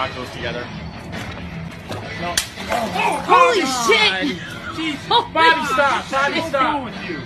talk those together. No. Oh, holy shit! Jesus. Bobby, stop! Bobby, stop! With you.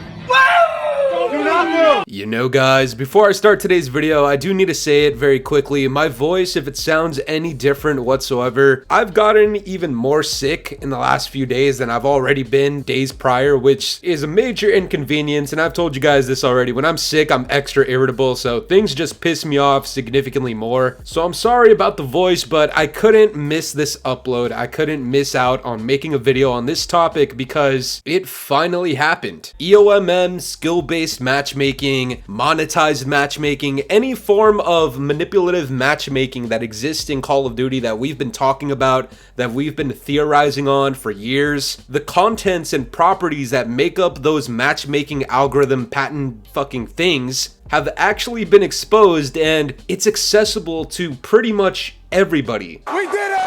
Do not move! You know guys, before I start today's video, I do need to say it very quickly. My voice, if it sounds any different whatsoever, I've gotten even more sick in the last few days than I've already been days prior, which is a major inconvenience, and I've told you guys this already. When I'm sick, I'm extra irritable, so things just piss me off significantly more. So I'm sorry about the voice, but I couldn't miss this upload. I couldn't miss out on making a video on this topic because it finally happened. EOMM, skill-based matchmaking, monetized matchmaking, any form of manipulative matchmaking that exists in Call of Duty that we've been talking about, that we've been theorizing on for years, the contents and properties that make up those matchmaking algorithm patent fucking things have actually been exposed, and it's accessible to pretty much everybody. We did it!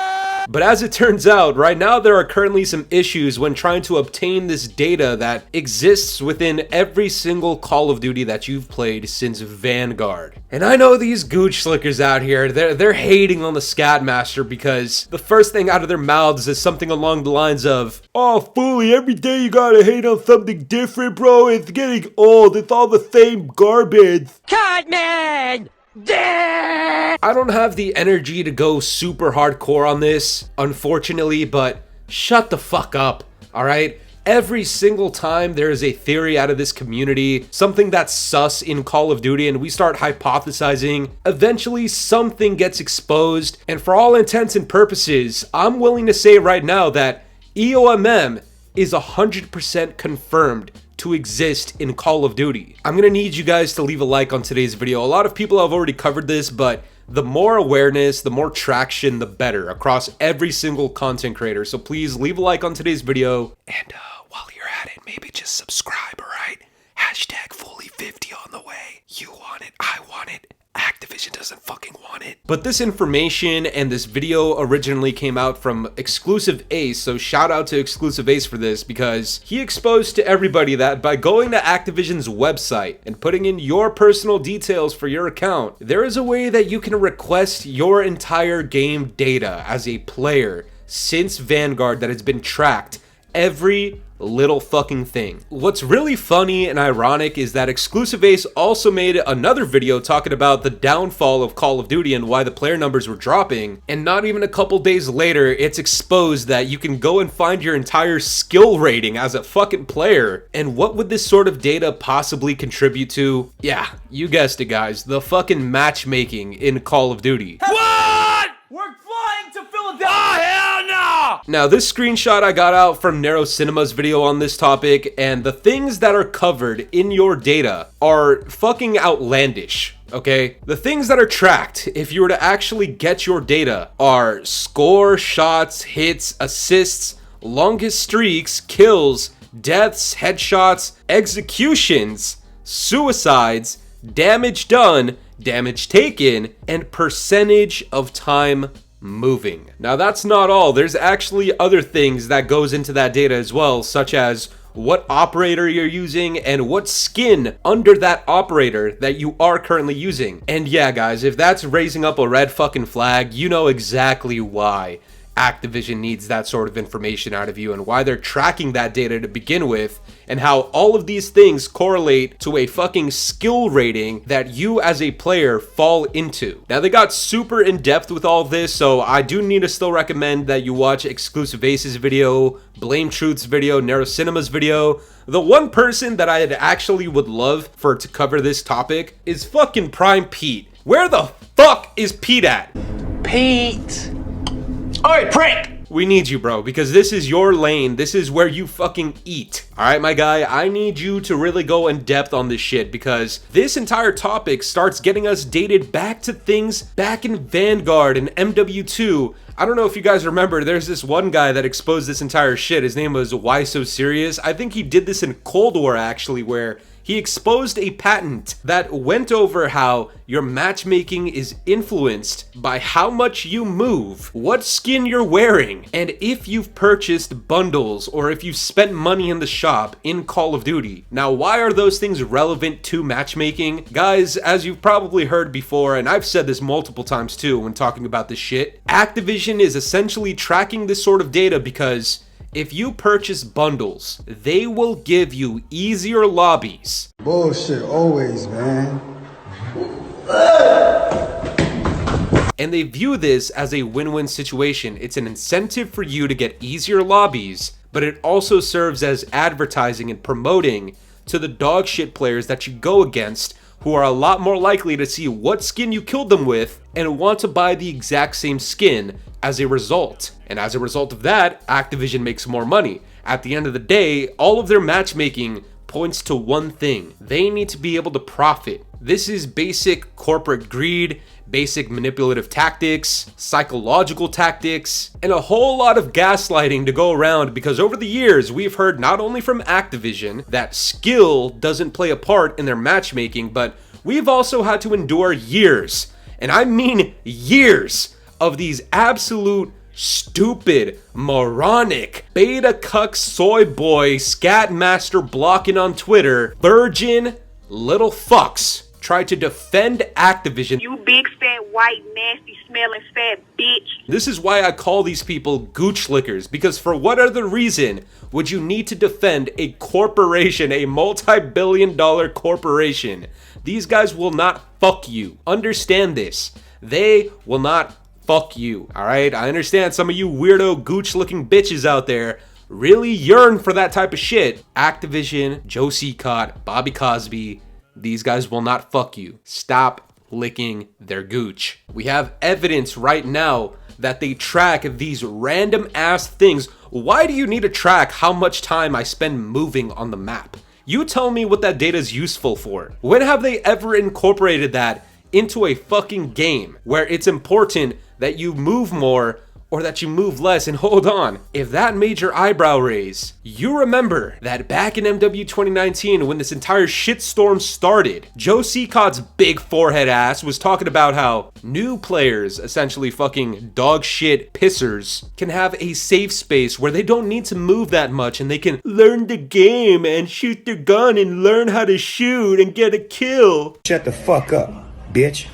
But as it turns out, right now there are currently some issues when trying to obtain this data that exists within every single Call of Duty that you've played since Vanguard. And I know these gooch slickers out here, they're hating on the Scatmaster because the first thing out of their mouths is something along the lines of, "Oh, Fooly, every day you gotta hate on something different, bro. It's getting old. It's all the same garbage." Cut, man! I don't have the energy to go super hardcore on this, unfortunately, but shut the fuck up, alright? Every single time there is a theory out of this community, something that's sus in Call of Duty, and we start hypothesizing, eventually something gets exposed, and for all intents and purposes, I'm willing to say right now that EOMM is 100% confirmed to exist in Call of Duty. I'm gonna need you guys to leave a like on today's video. A lot of people have already covered this, but the more awareness, the more traction, the better across every single content creator. So please leave a like on today's video. And while you're at it, maybe just subscribe, alright? Hashtag Fooly50 on the way. You want it, I want it. Activision doesn't fucking want it. But this information and this video originally came out from Xclusive Ace, so shout out to Xclusive Ace for this because he exposed to everybody that by going to Activision's website and putting in your personal details for your account, there is a way that you can request your entire game data as a player since Vanguard that has been tracked, every little fucking thing. What's really funny and ironic is that Xclusive Ace also made another video talking about the downfall of Call of Duty and why the player numbers were dropping, and not even a couple days later it's exposed that you can go and find your entire skill rating as a fucking player. And what would this sort of data possibly contribute to? Yeah, you guessed it guys, the fucking matchmaking in Call of Duty. What? We're flying to Philadelphia! Oh, hell no! Now, this screenshot I got out from Narrow Cinema's video on this topic, and the things that are covered in your data are fucking outlandish, okay? The things that are tracked, if you were to actually get your data, are score, shots, hits, assists, longest streaks, kills, deaths, headshots, executions, suicides, damage done, damage taken, and percentage of time moving. Now that's not all, there's actually other things that goes into that data as well, such as what operator you're using and what skin under that operator that you are currently using. And yeah guys, if that's raising up a red fucking flag, you know exactly why Activision needs that sort of information out of you and why they're tracking that data to begin with, and how all of these things correlate to a fucking skill rating that you as a player fall into. Now they got super in depth with all this, so I do need to still recommend that you watch Xclusive Ace's video, Blame Truth's video, Narrow Cinema's video. The one person that I actually would love for to cover this topic is fucking Prime Pete. Where the fuck is Pete at? Pete! Alright, prank! We need you, bro, because this is your lane. This is where you fucking eat. Alright, my guy, I need you to really go in depth on this shit because this entire topic starts getting us dated back to things back in Vanguard and MW2. I don't know if you guys remember, there's this one guy that exposed this entire shit. His name was Why So Serious. I think he did this in Cold War, actually, where he exposed a patent that went over how your matchmaking is influenced by how much you move, what skin you're wearing, and if you've purchased bundles or if you've spent money in the shop in Call of Duty. Now, why are those things relevant to matchmaking? Guys, as you've probably heard before, and I've said this multiple times too when talking about this shit, Activision is essentially tracking this sort of data because if you purchase bundles, they will give you easier lobbies. Bullshit always, man. And they view this as a win-win situation. It's an incentive for you to get easier lobbies, but it also serves as advertising and promoting to the dog shit players that you go against, who are a lot more likely to see what skin you killed them with and want to buy the exact same skin as a result. And as a result of that, Activision makes more money. At the end of the day, all of their matchmaking points to one thing: they need to be able to profit. This is basic corporate greed, basic manipulative tactics, psychological tactics, and a whole lot of gaslighting to go around, because over the years we've heard not only from Activision that skill doesn't play a part in their matchmaking, but we've also had to endure years, and I mean years, of these absolute stupid, moronic, beta cuck soy boy scat master blocking on Twitter, virgin little fucks try to defend Activision. You big fat white nasty smelling fat bitch. This is why I call these people gooch lickers, because for what other reason would you need to defend a corporation, a multi-billion-dollar corporation? These guys will not fuck you. Understand this. They will not fuck you, alright? I understand some of you weirdo gooch looking bitches out there really yearn for that type of shit. Activision, Joe Cot, Bobby Cosby, these guys will not fuck you. Stop licking their gooch. We have evidence right now that they track these random ass things. Why do you need to track how much time I spend moving on the map? You tell me what that data is useful for. When have they ever incorporated that into a fucking game where it's important that you move more or that you move less? And hold on, if that made your eyebrow raise, you remember that back in MW 2019 when this entire shitstorm started, Joe Cot's big forehead ass was talking about how new players, essentially fucking dog shit pissers, can have a safe space where they don't need to move that much and they can learn the game and shoot their gun and learn how to shoot and get a kill. Shut the fuck up, bitch.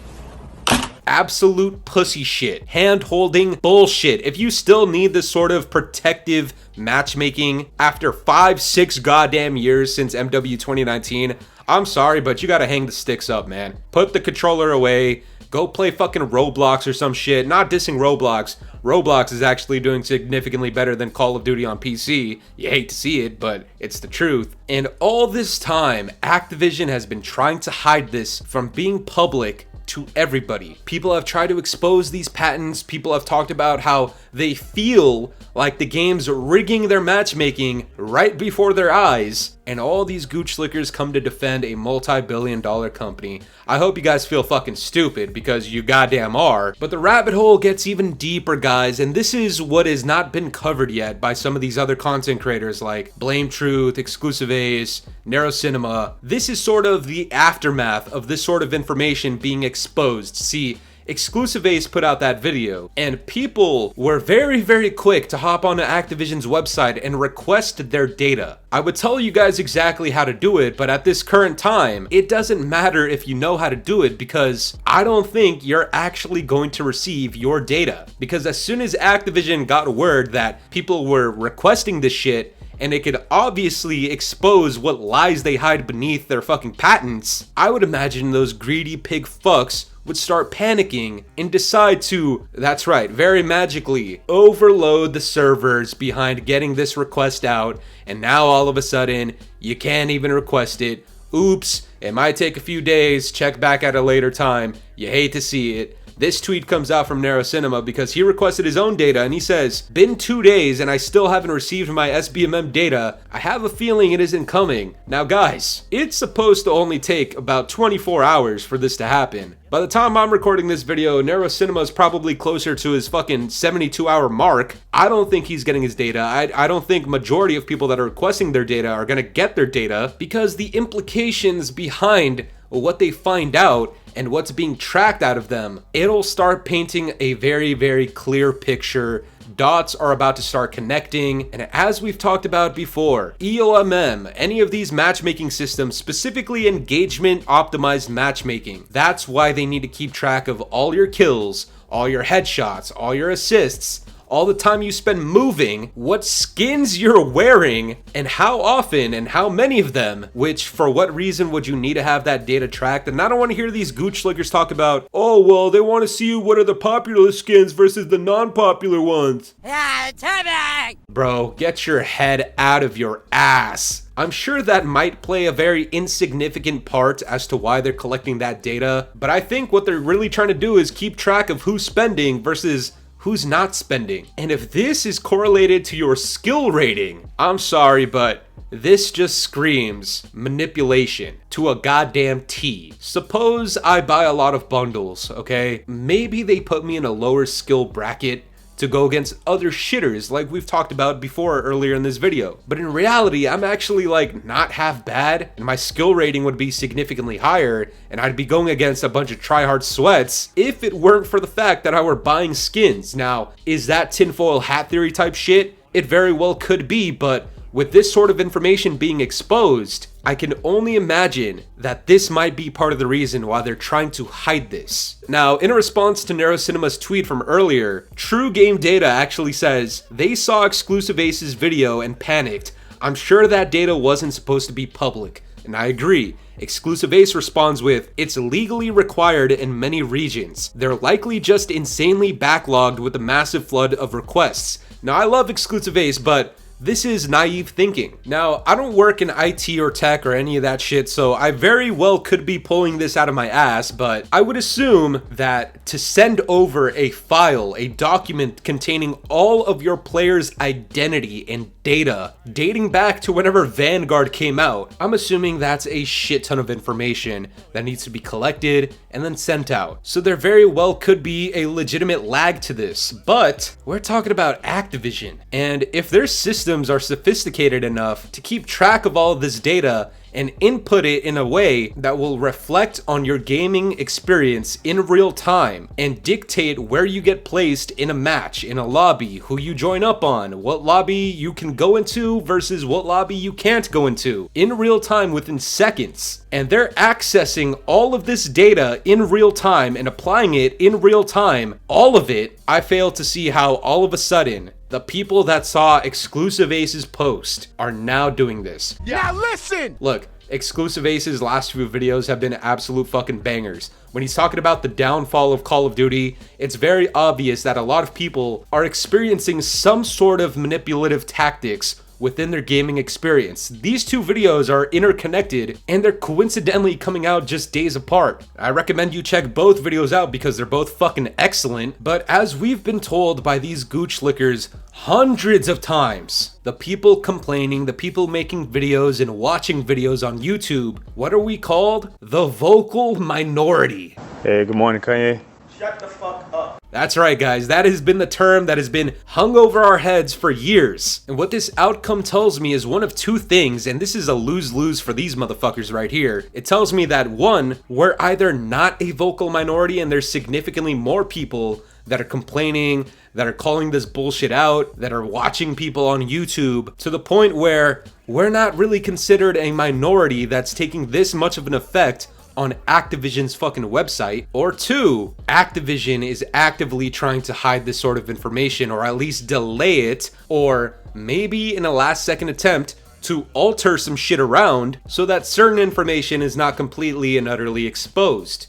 Absolute pussy shit. Hand-holding bullshit. If you still need this sort of protective matchmaking after 5-6 goddamn years since MW 2019, I'm sorry, but you gotta hang the sticks up, man. Put the controller away. Go play fucking Roblox or some shit. Not dissing Roblox. Roblox is actually doing significantly better than Call of Duty on PC. You hate to see it, but it's the truth. And all this time, Activision has been trying to hide this from being public to everybody. People have tried to expose these patents. People have talked about how they feel like the game's rigging their matchmaking right before their eyes. And all these gooch slickers come to defend a multi-billion-dollar company. I hope you guys feel fucking stupid, because you goddamn are. But the rabbit hole gets even deeper, guys, and this is what has not been covered yet by some of these other content creators like Blame Truth, Xclusive Ace, Narrow Cinema. This is sort of the aftermath of this sort of information being exposed. See, Xclusive Ace put out that video, and people were very, very quick to hop onto Activision's website and request their data. I would tell you guys exactly how to do it, but at this current time, it doesn't matter if you know how to do it, because I don't think you're actually going to receive your data. Because as soon as Activision got word that people were requesting this shit, and it could obviously expose what lies they hide beneath their fucking patents, I would imagine those greedy pig fucks would start panicking and decide to, that's right, very magically, overload the servers behind getting this request out, and now all of a sudden, you can't even request it. Oops, it might take a few days, check back at a later time, you hate to see it. This tweet comes out from Narrow Cinema because he requested his own data and he says, "Been 2 days and I still haven't received my SBMM data. I have a feeling it isn't coming." Now guys, it's supposed to only take about 24 hours for this to happen. By the time I'm recording this video, Narrow Cinema is probably closer to his fucking 72-hour mark. I don't think he's getting his data. I don't think majority of people that are requesting their data are gonna get their data, because the implications behind what they find out and what's being tracked out of them, it'll start painting a very, very clear picture. Dots are about to start connecting, and as we've talked about before, EOMM, any of these matchmaking systems, specifically engagement optimized matchmaking, that's why they need to keep track of all your kills, all your headshots, all your assists, all the time you spend moving, what skins you're wearing, and how often and how many of them, which for what reason would you need to have that data tracked? And I don't want to hear these gooch lickers talk about, oh, well, they want to see what are the popular skins versus the non-popular ones. Bro, get your head out of your ass. I'm sure that might play a very insignificant part as to why they're collecting that data, but I think what they're really trying to do is keep track of who's spending versus who's not spending. And if this is correlated to your skill rating, I'm sorry, but this just screams manipulation to a goddamn T. Suppose I buy a lot of bundles, okay? Maybe they put me in a lower skill bracket to go against other shitters like we've talked about before earlier in this video. But in reality, I'm actually like not half bad, and my skill rating would be significantly higher, and I'd be going against a bunch of tryhard sweats if it weren't for the fact that I were buying skins. Now, is that tinfoil hat theory type shit? It very well could be, but with this sort of information being exposed, I can only imagine that this might be part of the reason why they're trying to hide this. Now, in a response to Narrow Cinema's tweet from earlier, True Game Data actually says, they saw Xclusive Ace's video and panicked. I'm sure that data wasn't supposed to be public. And I agree. Xclusive Ace responds with, it's legally required in many regions. They're likely just insanely backlogged with a massive flood of requests. Now, I love Xclusive Ace, but this is naive thinking. Now, I don't work in IT or tech or any of that shit, so I very well could be pulling this out of my ass, but I would assume that to send over a file, a document containing all of your player's identity and data dating back to whenever Vanguard came out, I'm assuming that's a shit ton of information that needs to be collected and then sent out. So there very well could be a legitimate lag to this, but we're talking about Activision, and if their systems are sophisticated enough to keep track of all of this data and input it in a way that will reflect on your gaming experience in real time and dictate where you get placed in a match, in a lobby, who you join up on, what lobby you can go into versus what lobby you can't go into in real time within seconds. And they're accessing all of this data in real time and applying it in real time, all of it. I fail to see how all of a sudden the people that saw Xclusive Ace's post are now doing this. Now listen! Look, Xclusive Ace's last few videos have been absolute fucking bangers. When he's talking about the downfall of Call of Duty, it's very obvious that a lot of people are experiencing some sort of manipulative tactics within their gaming experience. These two videos are interconnected and they're coincidentally coming out just days apart. I recommend you check both videos out because they're both fucking excellent, but as we've been told by these gooch lickers hundreds of times, the people complaining, the people making videos and watching videos on YouTube, what are we called? The vocal minority. Hey, good morning, Kanye. Shut the fuck up. That's right, guys. That has been the term that has been hung over our heads for years. And what this outcome tells me is one of two things, and this is a lose-lose for these motherfuckers right here. It tells me that, one, we're either not a vocal minority and there's significantly more people that are complaining, that are calling this bullshit out, that are watching people on YouTube, to the point where we're not really considered a minority that's taking this much of an effect on Activision's fucking website. Or two, Activision is actively trying to hide this sort of information, or at least delay it, or maybe in a last second attempt to alter some shit around so that certain information is not completely and utterly exposed.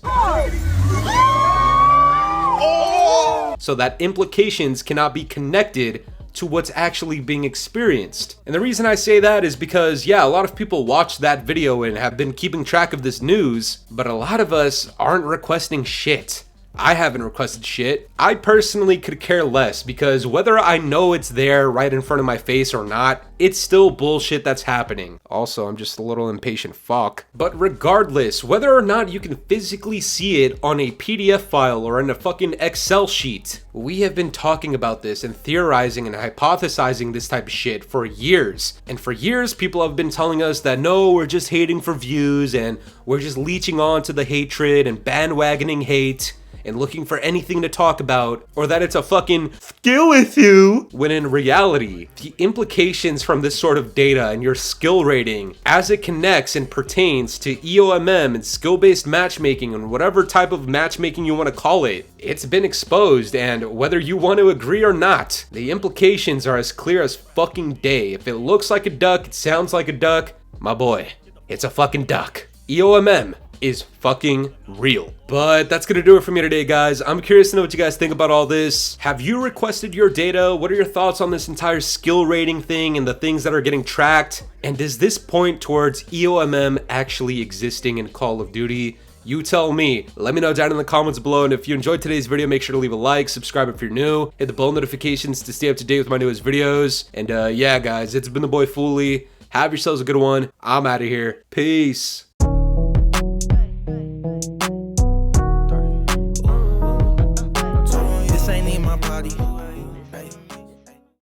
So that implications cannot be connected to what's actually being experienced. And the reason I say that is because, yeah, a lot of people watched that video and have been keeping track of this news, but a lot of us aren't requesting shit. I haven't requested shit. I personally could care less because whether I know it's there right in front of my face or not, it's still bullshit that's happening. Also, I'm just a little impatient fuck. But regardless, whether or not you can physically see it on a PDF file or in a fucking Excel sheet, we have been talking about this and theorizing and hypothesizing this type of shit for years. And for years, people have been telling us that no, we're just hating for views and we're just leeching on to the hatred and bandwagoning hate and looking for anything to talk about, or that it's a fucking skill issue, when in reality, the implications from this sort of data and your skill rating as it connects and pertains to EOMM and skill-based matchmaking and whatever type of matchmaking you want to call it, it's been exposed, and whether you want to agree or not, the implications are as clear as fucking day. If it looks like a duck, it sounds like a duck, my boy, it's a fucking duck. EOMM is fucking real. But that's gonna do it for me today, guys. I'm curious to know what you guys think about all this. Have you requested your data? What are your thoughts on this entire skill rating thing and the things that are getting tracked? And does this point towards EOMM actually existing in Call of Duty? You tell me. Let me know down in the comments below, and if you enjoyed today's video, make sure to leave a like, subscribe if you're new, hit the bell notifications to stay up to date with my newest videos. And yeah, guys, it's been the boy Fooly. Have yourselves a good one. I'm out of here. Peace.